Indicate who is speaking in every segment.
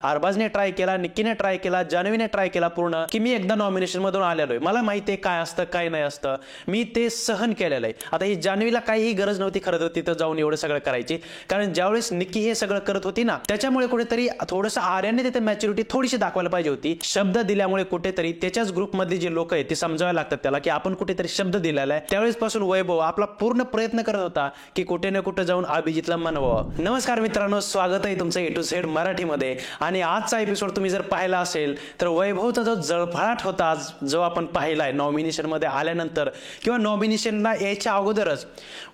Speaker 1: अरबाजने try केला, निक्कीने try केला, जान्हवीने try केला पूर्ण की मी एकदा नॉमिनेशन मधून आलेलो आहे, मला माहिती आहे काय असतं काय नाही असतं, मी ते सहन केलेलं आहे. आता ही जान्हवीला काहीही गरज नव्हती खरं तर तिथं जाऊन एवढं सगळं करायची, कारण ज्यावेळेस निक्की हे सगळं करत होती ना, त्याच्यामुळे कुठेतरी थोडंसं आर्याने तिथे मॅच्युरिटी थोडीशी दाखवायला पाहिजे होती. शब्द दिल्यामुळे कुठेतरी त्याच्याच ग्रुपमधले जे लोक आहेत ते समजायला लागतात त्याला की आपण कुठेतरी शब्द दिलेला आहे. त्यावेळेस पासून वैभव आपला पूर्ण प्रयत्न करत होता की कुठे ना कुठे जाऊन अभिजितला मनवावं. नमस्कार मित्रांनो, स्वागत आहे तुमचं A to Z मराठीमध्ये. आणि आजचा एपिसोड तुम्ही जर पाहिला असेल तर वैभवचा जो जळफळाट होता जो आपण पाहिलाय नॉमिनेशन मध्ये आल्यानंतर किंवा नॉमिनेशनला यायच्या अगोदरच,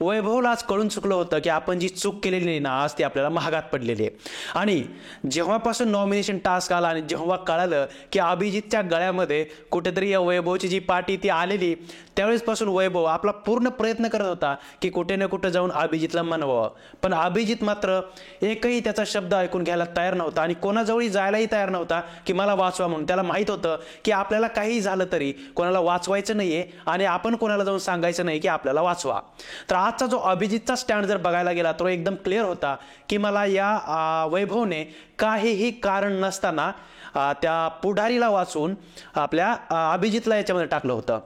Speaker 1: वैभवला आज कळून चुकलं होतं की आपण जी चूक केलेली आहे ना, आज ती आपल्याला महागात पडलेली आहे. आणि जेव्हापासून नॉमिनेशन टास्क आला आणि जेव्हा कळालं की अभिजितच्या गळ्यामध्ये कुठेतरी या वैभवची जी पार्टी ती आलेली, त्यावेळेस पासून वैभव आपला पूर्ण प्रयत्न करत होता की कुठे ना कुठे जाऊन अभिजितला मनवावं. पण अभिजित मात्र एकही त्याचा शब्द ऐकून घ्यायला तयार नव्हता आणि कोणाजवळही जायलाही तयार नव्हता की मला वाचवा म्हणून. त्याला माहित होतं की आपल्याला काही झालं तरी कोणाला वाचवायचं नाहीये आणि आपण कोणाला जाऊन सांगायचं नाही की आपल्याला वाचवा. तर आजचा जो अभिजितचा स्टँड जर बघायला गेला तो एकदम क्लिअर होता की मला या वैभवने काहीही कारण नसताना त्या पुढारीला वाचून आपल्या अभिजितला याच्यामध्ये टाकलं होतं,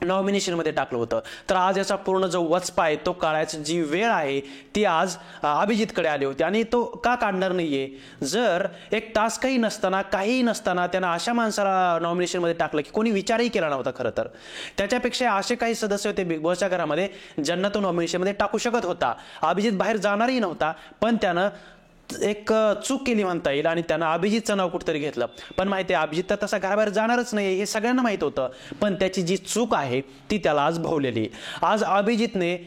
Speaker 1: नॉमिनेशन मध्ये टाकलं होतं. तर आज याचा पूर्ण जो वचपा आहे तो काढायची जी वेळ आहे ती आज अभिजितकडे आली होती. आणि तो का काढणार नाहीये? जर एक टास्कही नसताना काहीही नसताना त्यानं अशा माणसाला नॉमिनेशन मध्ये टाकलं की कोणी विचारही केला नव्हता. खरं तर त्याच्यापेक्षा असे काही सदस्य होते बिग बॉसच्या घरामध्ये ज्यांना तो नॉमिनेशन मध्ये टाकू शकत होता. अभिजित बाहेर जाणारही नव्हता, पण त्यानं एक चूक केली म्हणता येईल आणि त्यानं अभिजितचं नाव कुठेतरी घेतलं. पण माहिती आहे अभिजित तर तसा घराबाहेर जाणारच नाही हे सगळ्यांना माहित होतं, पण त्याची जी चूक आहे ती त्याला आज भोवलेली. आज अभिजितने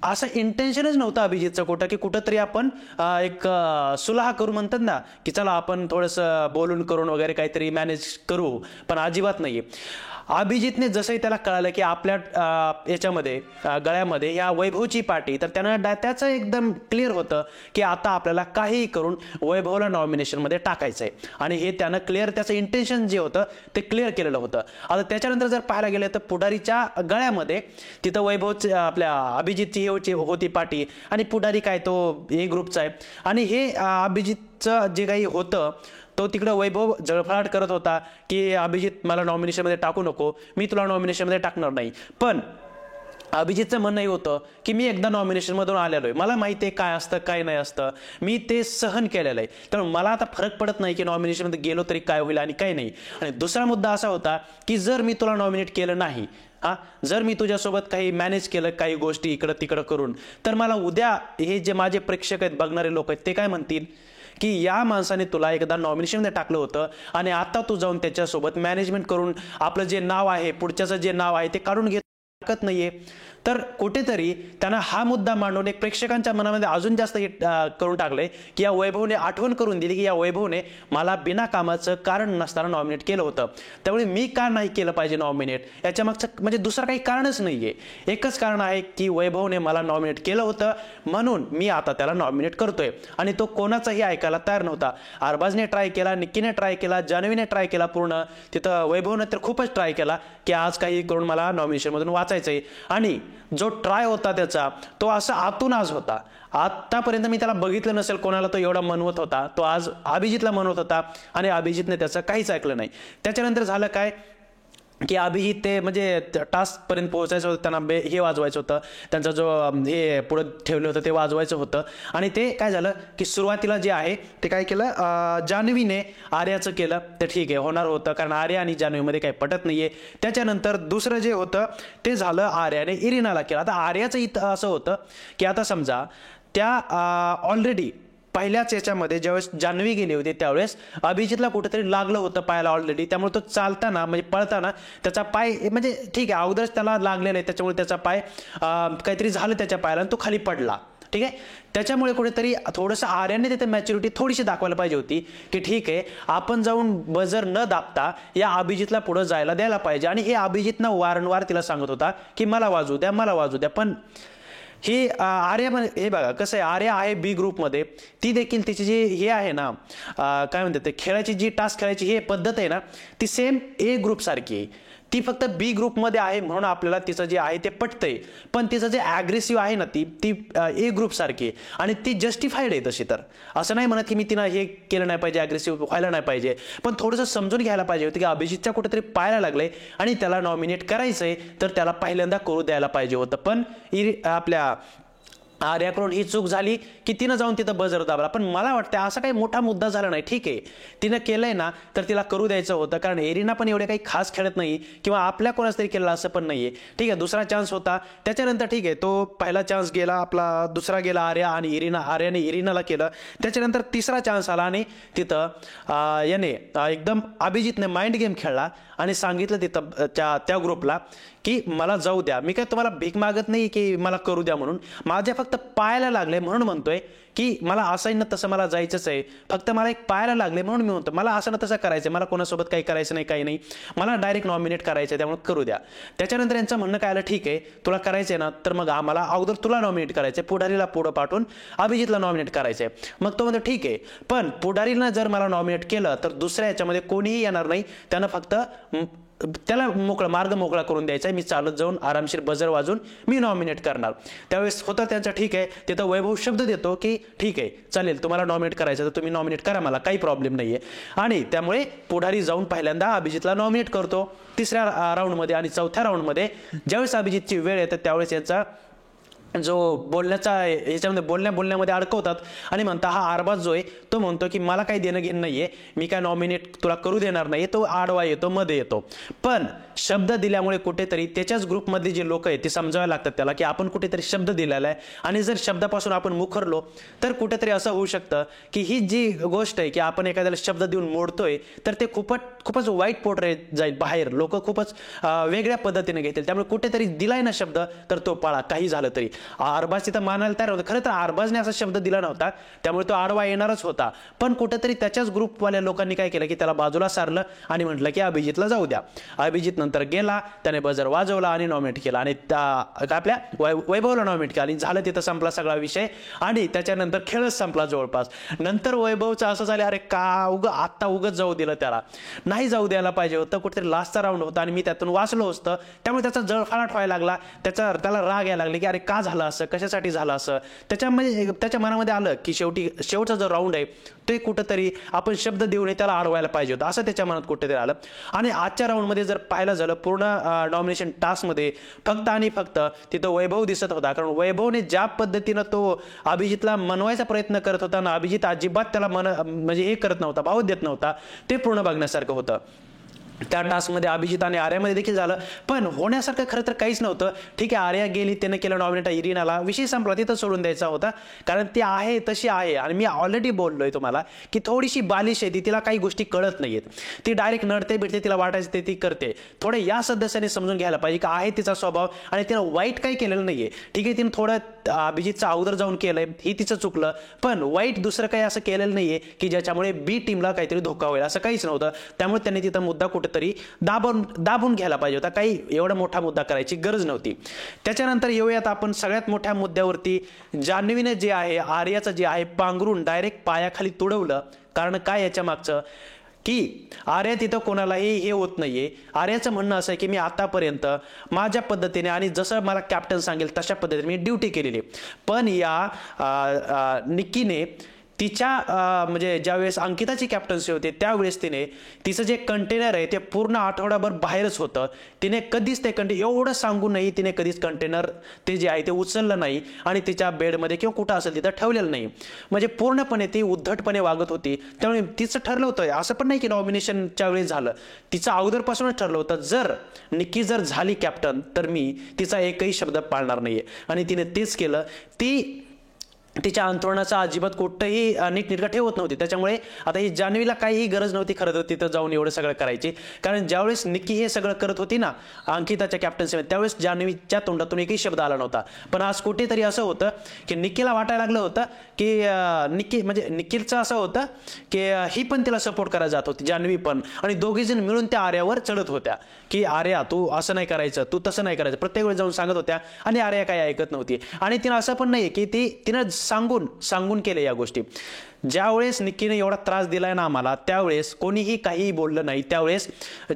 Speaker 1: असं इंटेन्शनच नव्हतं अभिजितचं की कुठंतरी आपण एक सुलहा करू म्हणतात ना की चला आपण थोडंसं बोलून करून वगैरे काहीतरी मॅनेज करू, पण अजिबात नाही. अभिजितने जसंही त्याला कळालं की आपल्या याच्यामध्ये गळ्यामध्ये या वैभवची पार्टी, तर त्यानं त्याचं एकदम क्लिअर होतं की आता आपल्याला काहीही करून वैभवला नॉमिनेशनमध्ये टाकायचं आहे. आणि हे त्यानं क्लिअर त्याचं इंटेन्शन जे होतं ते क्लिअर केलेलं होतं. आता त्याच्यानंतर जर पाहायला गेलं तर पुढारीच्या गळ्यामध्ये तिथं वैभव आपल्या अभिजितची होती पार्टी आणि पुढारी काय तो ए ग्रुपचा आहे. आणि हे अभिजितचं जे काही होतं तो तिकडं वैभव जळफळाट करत होता की अभिजित मला नॉमिनेशनमध्ये टाकू नको, मी तुला नॉमिनेशनमध्ये टाकणार नाही. पण अभिजितचं म्हणणं हे होतं की मी एकदा नॉमिनेशनमधून आलेलो आहे, मला माहिती आहे काय असतं काय नाही असतं, मी ते सहन केलेलं आहे, तर मला आता फरक पडत नाही की नॉमिनेशनमध्ये गेलो तरी काय होईल आणि काय नाही. आणि दुसरा मुद्दा असा होता की जर मी तुला नॉमिनेट केलं नाही, जर मी तुझ्यासोबत काही मॅनेज केलं काही गोष्टी इकडं तिकडं करून, तर मला उद्या हे जे माझे प्रेक्षक आहेत बघणारे लोक आहेत ते काय म्हणतील की या माणसाने तुला एकदा नॉमिनेशनमध्ये टाकलं होतं आणि आता तू जाऊन त्याच्यासोबत मॅनेजमेंट करून आपलं जे नाव आहे पुढच्याचं जे नाव आहे ते काढून घेत शकत नाहीये. तर कुठेतरी त्यांना हा मुद्दा मांडून एक प्रेक्षकांच्या मनामध्ये अजून जास्त करून टाकलंय की या वैभवने आठवण करून दिली की या वैभवने मला बिना कामाचं कारण नसताना नॉमिनेट केलं होतं, त्यामुळे मी का नाही केलं पाहिजे नॉमिनेट. याच्या मागचं म्हणजे दुसरं काही कारणच नाहीये, एकच कारण आहे की वैभवने मला नॉमिनेट केलं होतं म्हणून मी आता त्याला नॉमिनेट करतोय. आणि तो कोणाचाही ऐकायला तयार नव्हता. अरबाजने ट्राय केला, निक्कीने ट्राय केला, जान्हवीने ट्राय केला पूर्ण, तिथं वैभवने तर खूपच ट्राय केला की आज काही करून मला नॉमिनेशनमधून वाचायचंय. आणि जो ट्राय होता त्याचा तो असा आतून आज होता. आतापर्यंत मी त्याला बघितलं नसेल कोणाला तो एवढा मनवत होता, तो आज अभिजितला मनवत होता आणि अभिजितने त्याचं काहीच ऐकलं नाही. त्याच्यानंतर झालं काय की अभिजित ते म्हणजे टास्क पर्यंत पोहोचायचं होतं, त्यांना हे वाजवायचं होतं, त्यांचा जो हे पुढे ठेवलं होतं ते वाजवायचं होतं. आणि ते काय झालं की सुरुवातीला जे आहे ते काय केलं, जान्हवीने आर्याचं केलं, तर ठीक आहे होणार होतं कारण आर्या आणि जान्हवीमध्ये काही पटत नाहीये. त्याच्यानंतर दुसरं जे होतं ते झालं आर्याने इरिनाला केलं. आता आर्याचं इथं असं होतं की आता समजा त्या ऑलरेडी पहिल्याच याच्यामध्ये ज्यावेळेस जान्हवी गेली होती त्यावेळेस अभिजितला कुठेतरी लागलं होतं पायाला ऑलरेडी, त्यामुळे तो चालताना म्हणजे पळताना त्याचा पाय म्हणजे ठीक आहे अगोदरच त्याला लागलेलं आहे, त्याच्यामुळे त्याचा पाय काहीतरी झालं त्याच्या पायाला आणि तो खाली पडला. ठीक आहे, त्याच्यामुळे कुठेतरी थोडंसं आर्याने तिथे मॅच्युरिटी थोडीशी दाखवायला पाहिजे होती की ठीक आहे आपण जाऊन बजर न दाबता या अभिजितला पुढे जायला द्यायला पाहिजे. आणि हे अभिजितनं वारंवार तिला सांगत होता की मला वाजू द्या मला वाजू द्या. पण ही आर्या हे बघा कसं आहे, आर्या आहे बी ग्रुपमध्ये, ती देखील तिची जी हे आहे ना काय म्हणतात ते खेळाची जी टास्क खेळायची ही पद्धत आहे ना ती सेम ए ग्रुप सारखी आहे. ती फक्त बी ग्रुपमध्ये आहे म्हणून आपल्याला तिचं जे आहे ते पटतंय, पण तिचं जे ॲग्रेसिव्ह आहे ना ती ए ग्रुप सारखी आहे आणि ती जस्टिफाईड आहे तशी. तर असं नाही म्हणत की मी तिनं हे केलं नाही पाहिजे, ॲग्रेसिव्ह व्हायला नाही पाहिजे, पण थोडंसं समजून घ्यायला पाहिजे होतं की अभिजितच्या कुठेतरी पाहायला लागलंय आणि त्याला नॉमिनेट करायचंय तर त्याला पहिल्यांदा करू द्यायला पाहिजे होतं. पण आपल्या आर्याकडून ही चूक झाली की तिनं जाऊन तिथं बजर दाबला. पण मला वाटतं असा काही मोठा मुद्दा झाला नाही. ठीक आहे, तिनं केलंय ना तर तिला करू द्यायचं होतं, कारण एरिना पण एवढे काही खास खेळत नाही किंवा आपल्या कोणाच तरी केलं असं पण नाहीये. ठीक आहे, दुसरा चान्स होता त्याच्यानंतर, ठीक आहे, तो पहिला चान्स गेला आपला, दुसरा गेला आर्या आणि आर्याने इरिनाला केलं. त्याच्यानंतर तिसरा चान्स आला आणि तिथं याने एकदम अभिजितने माइंड गेम खेळला आणि सांगितलं तिथं त्या ग्रुपला की मला जाऊ द्या, मी काय तुम्हाला भीक मागत नाही की मला करू द्या म्हणून, माझ्या फक्त पायाला लागले म्हणून म्हणतोय की मला असं ना तसं मला जायचंच आहे, फक्त मला एक पायाला लागले म्हणून मी म्हणतो मला असं ना तसं करायचं, मला कोणासोबत काही करायचं नाही, काही नाही, मला डायरेक्ट नॉमिनेट करायचं आहे त्यामुळे करू द्या. त्याच्यानंतर यांचं म्हणणं काय आलं, ठीक आहे तुला करायचंय ना तर मग आम्हाला अगोदर तुला नॉमिनेट करायचंय, पुढारीला पुढं पाठवून अभिजितला नॉमिनेट करायचंय. मग तो म्हणतो ठीक आहे, पण पुढारीला जर मला नॉमिनेट केलं तर दुसऱ्या याच्यामध्ये कोणीही येणार नाही, त्यानं फक्त त्याला मार्ग मोकळा करून द्यायचा आहे, मी चालत जाऊन आरामशीर बजर वाजून मी नॉमिनेट करणार. त्यावेळेस होतं त्यांचं ठीक आहे, तिथं वैभव शब्द देतो की ठीक आहे चालेल तुम्हाला नॉमिनेट करायचं तर तुम्ही नॉमिनेट करा, मला काही प्रॉब्लेम नाहीये. आणि त्यामुळे पुढारी जाऊन पहिल्यांदा अभिजितला नॉमिनेट करतो तिसऱ्या राऊंडमध्ये. आणि चौथ्या राऊंडमध्ये ज्यावेळेस अभिजितची वेळ येते त्यावेळेस यांचा जो बोलण्याचा ह्याच्यामध्ये बोलण्यामध्ये अडकवतात आणि म्हणता हा आरबाज जो आहे तो म्हणतो की मला काही देणं घेणं नाहीये, मी काय नॉमिनेट तुला करू देणार नाही, तो आडवा येतो, मध्ये येतो. पण शब्द दिल्यामुळे कुठेतरी त्याच्याच ग्रुपमधले जे लोक आहेत ते समजायला लागतात त्याला की आपण कुठेतरी शब्द दिलेला आहे आणि जर शब्दापासून आपण मुखरलो तर कुठेतरी असं होऊ शकतं की ही जी गोष्ट आहे की आपण एखाद्याला शब्द देऊन मोडतोय तर ते खूपच वाईट पोर्ट्रे जाईल बाहेर, लोक खूपच वेगळ्या पद्धतीने घेतील. त्यामुळे कुठेतरी दिलाय ना शब्द तर तो पाळा, काही झालं तरी. आरबाज तिथं मानायला तयार होतं, खरं तर आरबाजने असा शब्द दिला नव्हता त्यामुळे तो आडवा येणारच होता, पण कुठेतरी त्याच्याच ग्रुपवाल्या लोकांनी काय केलं की त्याला बाजूला सारलं आणि म्हटलं की अभिजितला जाऊ द्या. अभिजित नंतर गेला, त्याने बजर वाजवला आणि नॉमिनेट केला आणि आपल्या वैभवला नॉमिनेट केला आणि झालं, तिथं संपला सगळा विषय. आणि त्याच्यानंतर खेळच संपला जवळपास. नंतर वैभवचं असं झालं अरे का आत्ता उगच जाऊ दिलं, त्याला नाही जाऊ द्यायला पाहिजे होतं, कुठेतरी लास्टचा राऊंड होता आणि मी त्यातून वाचलो असतं. त्यामुळे त्याचा जळफाट व्हायला लागला, त्याला राग यायला लागले की अरे का झालं असं, कशासाठी झालं असं. त्याच्या मनामध्ये आलं की शेवटचा जो राऊंड आहे ते कुठंतरी आपण शब्द देऊन त्याला अडवायला पाहिजे होतं असं त्याच्या मनात कुठेतरी आलं. आणि आजच्या राऊंडमध्ये जर पाहायला झालं पूर्ण नॉमिनेशन टास्कमध्ये फक्त आणि फक्त तिथं वैभव दिसत होता, कारण वैभवने ज्या पद्धतीनं तो अभिजितला मनवायचा प्रयत्न करत होता ना, अभिजित अजिबात त्याला म्हणजे हे करत नव्हता, भाव देत नव्हता, ते पूर्ण बघण्यासारखं होतं. त्या टास्कमध्ये अभिजित आणि आर्यामध्ये देखील झालं, पण होण्यासारखं खरं तर काहीच नव्हतं. ठीक आहे, आर्या गेली, त्यानं केलं नॉमिनेट इरिनाला, विषय संपला, तिथं सोडून द्यायचा होता, कारण ती आहे तशी आहे. आणि मी ऑलरेडी बोललोय तुम्हाला की थोडीशी बालिश आहे ती, तिला काही गोष्टी कळत नाहीयेत, ती डायरेक्ट नडते भेटते, तिला वाटायचं ते ती करते. थोडं या सदस्याने समजून घ्यायला पाहिजे की आहे तिचा स्वभाव आणि तिला वाईट काही केलेलं नाहीये. ठीक आहे, तिने थोडं अभिजितचा अगोदर जाऊन केलंय, ही तिचं चुकलं, पण वाईट दुसरं काही असं केलेलं नाहीये की ज्याच्यामुळे बी टीमला काहीतरी धोका होईल, असं काहीच नव्हतं. त्यामुळे त्यांनी तिथं मुद्दा कुठेतरी दाबून घ्यायला पाहिजे होता, काही एवढा मोठा मुद्दा करायची गरज नव्हती. त्याच्यानंतर येऊयात आपण सगळ्यात मोठ्या मुद्द्यावरती. जान्हवीने जे आहे आर्याचं जे आहे पांघरून डायरेक्ट पायाखाली तुडवलं. कारण काय याच्या मागचं की आर्या तिथं कोणालाही हे होत नाहीये. आर्याचं म्हणणं असं आहे की मी आतापर्यंत माझ्या पद्धतीने आणि जसं मला कॅप्टन सांगेल तशा पद्धतीने मी ड्युटी केलेली, पण या निक्कीने तिच्या म्हणजे ज्यावेळेस अंकिताची कॅप्टन्सी होती त्यावेळेस तिचं जे कंटेनर आहे ते पूर्ण आठवडाभर बाहेरच होतं. तिने कधीच ते एवढं सांगूनही तिने कधीच कंटेनर ते जे आहे ते उचललं नाही आणि तिच्या बेडमध्ये किंवा कुठं असेल तिथं ठेवलेलं नाही. म्हणजे पूर्णपणे ती उद्धटपणे वागत होती. त्यामुळे तिचं ठरलं होतं, असं पण नाही की नॉमिनेशनच्या वेळेस झालं, तिचं अगोदरपासूनच ठरलं होतं जर निक्की जर झाली कॅप्टन तर मी तिचा एकही शब्द पाळणार नाहीये. आणि तिने तेच केलं. ती तिच्या अंथरुणाचा अजिबात कुठंही नीटनेटका ठेवत नव्हती. त्याच्यामुळे आता ही जान्हवीला काहीही गरज नव्हती खरं तर तिथं जाऊन एवढं सगळं करायची, कारण ज्यावेळेस निक्की हे सगळं करत होती ना अंकिताच्या कॅप्टन्सीमध्ये त्यावेळेस जान्हवीच्या तोंडातून एकही शब्द आला नव्हता. पण आज कुठेतरी असं होतं की निक्कीला वाटायला लागलं होतं की निखिलचं असं होतं की ही पण तिला सपोर्ट करायला जात होती, जान्हवी पण, आणि दोघीजण मिळून त्या आर्यावर चढत होत्या की आर्या तू असं नाही करायचं, तू तसं नाही करायचं, प्रत्येक वेळी जाऊन सांगत होत्या आणि आर्या काही ऐकत नव्हती. आणि तिनं असं पण नाही की तिनं सांगून केले या गोष्टी. ज्यावेळेस निक्कीने एवढा त्रास दिलाय ना आम्हाला, त्यावेळेस कोणीही काहीही बोललं नाही, त्यावेळेस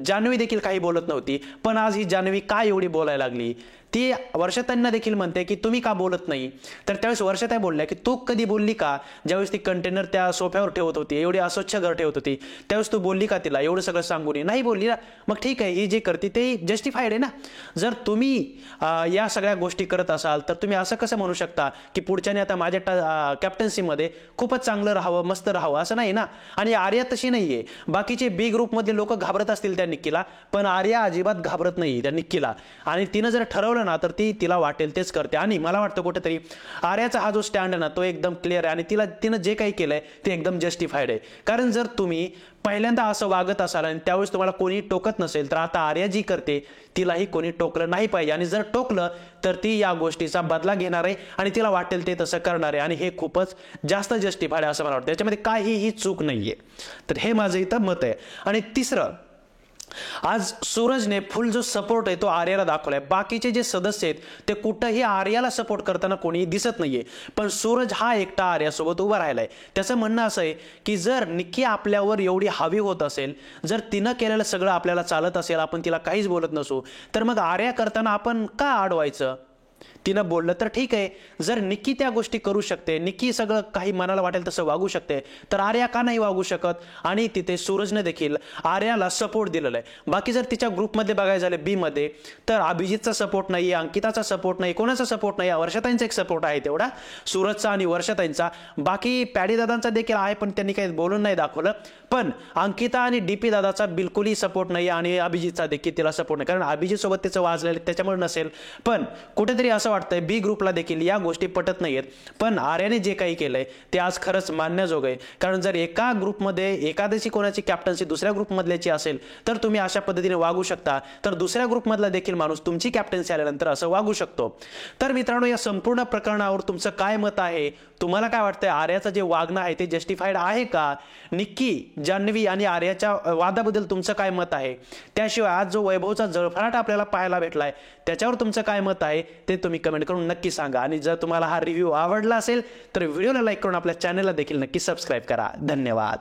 Speaker 1: जान्हवी देखील काही बोलत नव्हती. पण आज ही जान्हवी का एवढी बोलायला लागली? ती वर्षाताईंना देखील म्हणते की तुम्ही का बोलत नाही. तर त्यावेळेस वर्षाताई बोलल्या की तू कधी बोलली का, ज्यावेळेस ती कंटेनर त्या सोफ्यावर ठेवत होती, एवढी अस्वच्छ घर ठेवत होती, त्यावेळेस तू बोलली का तिला एवढं सगळं सांगून? नाही बोलली ना. मग ठीक आहे, ही जे करते ते जस्टिफाईड आहे ना. जर तुम्ही या सगळ्या गोष्टी करत असाल तर तुम्ही असं कसं म्हणू शकता की पुढच्याने आता माझ्या कॅप्टन्सीमध्ये खूपच चांगलं राहावं, मस्त राहावं, असं नाही ना. आणि आर्या तशी नाहीये. बाकीचे बी ग्रुपमधले लोक घाबरत असतील त्या निक्कीला, पण आर्या अजिबात घाबरत नाही त्या निक्कीला. आणि तिनं जर ठरवलं ना तर ती तिला वाटेल तेच करते. आणि मला वाटतं कुठेतरी आर्याचा हा जो स्टँड आहे ना तो एकदम क्लिअर आहे, आणि तिनं जे काही केलंय ते एकदम जस्टिफाईड आहे. कारण जर तुम्ही पहिल्यांदा असं वागत असाल आणि त्यावेळेस तुम्हाला कोणी टोकत नसेल, तर आता आर्या जी करते तिलाही कोणी टोकलं नाही पाहिजे. आणि जर टोकलं तर ती या गोष्टीचा बदला घेणार आहे आणि तिला वाटेल ते तसं करणार आहे. आणि हे खूपच जास्त जस्टिफाईड आहे असं मला वाटतं. त्याच्यामध्ये काहीही चूक नाहीये. तर हे माझं इथं मत आहे. आणि तिसरं, आज सूरजने फुल जो सपोर्ट आहे तो आर्याला दाखवलाय. बाकीचे जे सदस्य आहेत ते कुठंही आर्याला सपोर्ट करताना कोणी दिसत नाहीये, पण सूरज हा एकटा आर्यासोबत उभा राहिलाय. त्याचं म्हणणं असं आहे की जर निक्की आपल्यावर एवढी हावी होत असेल, जर तिनं केलेलं सगळं आपल्याला चालत असेल, आपण तिला काहीच बोलत नसू, तर मग आर्या करताना आपण का अडवायचं? तिनं बोललं तर ठीक आहे. जर निक्की त्या गोष्टी करू शकते, निक्की सगळं काही मनाला वाटेल तसं वागू शकते, तर आर्या का नाही वागू शकत? आणि तिथे सूरजने देखील आर्याला सपोर्ट दिलेला आहे. बाकी जर तिच्या ग्रुपमध्ये बघायला झाले बी मध्ये, तर अभिजितचा सपोर्ट नाही, अंकिताचा सपोर्ट नाही, कोणाचा सपोर्ट नाही. वर्षाताईंचा एक सपोर्ट आहे तेवढा, सूरजचा आणि वर्षाताईंचा. बाकी पॅडी दादांचा देखील आहे, पण त्यांनी काही बोलून नाही दाखवलं. पण अंकिता आणि डीपी दादाचा बिलकुलही सपोर्ट नाही, आणि अभिजितचा देखील तिला सपोर्ट नाही. कारण अभिजित सोबत त्याचं वाजलेलं त्याच्यामुळे नसेल, पण कुठेतरी असं वाटतंय बी ग्रुपला देखील या गोष्टी पटत नाहीयेत. पण आर्याने जे काही केलंय ते आज खरंच मानण्याजोगं आहे. कारण जर एका ग्रुपमध्ये एखाद्याची कोणाची कॅप्टन्सी दुसऱ्या ग्रुपमधल्याची असेल तर तुम्ही अशा पद्धतीने वागू शकता, तर दुसऱ्या ग्रुपमधला देखील माणूस तुमची कॅप्टन्सी आल्यानंतर असं वागू शकतो. तर मित्रांनो, या संपूर्ण प्रकरणावर तुमचं काय मत आहे? तुम्हाला काय वाटतंय? आर्याचं जे वागणं आहे ते जस्टिफाईड आहे का? निक्की, जान्हवी आणि आर्याच्या वादाबद्दल तुमचं काय मत आहे? त्याशिवाय आज जो वैभवचा जळफळाट आपल्याला पाहायला भेटलाय त्याच्यावर तुमचं काय मत आहे ते तुम्ही कमेंट करून नक्की सांगा. आणि जर तुम्हाला हा रिव्ह्यू आवडला असेल तर व्हिडिओला लाईक करून आपल्या चॅनलला देखील नक्की सबस्क्राईब करा. धन्यवाद.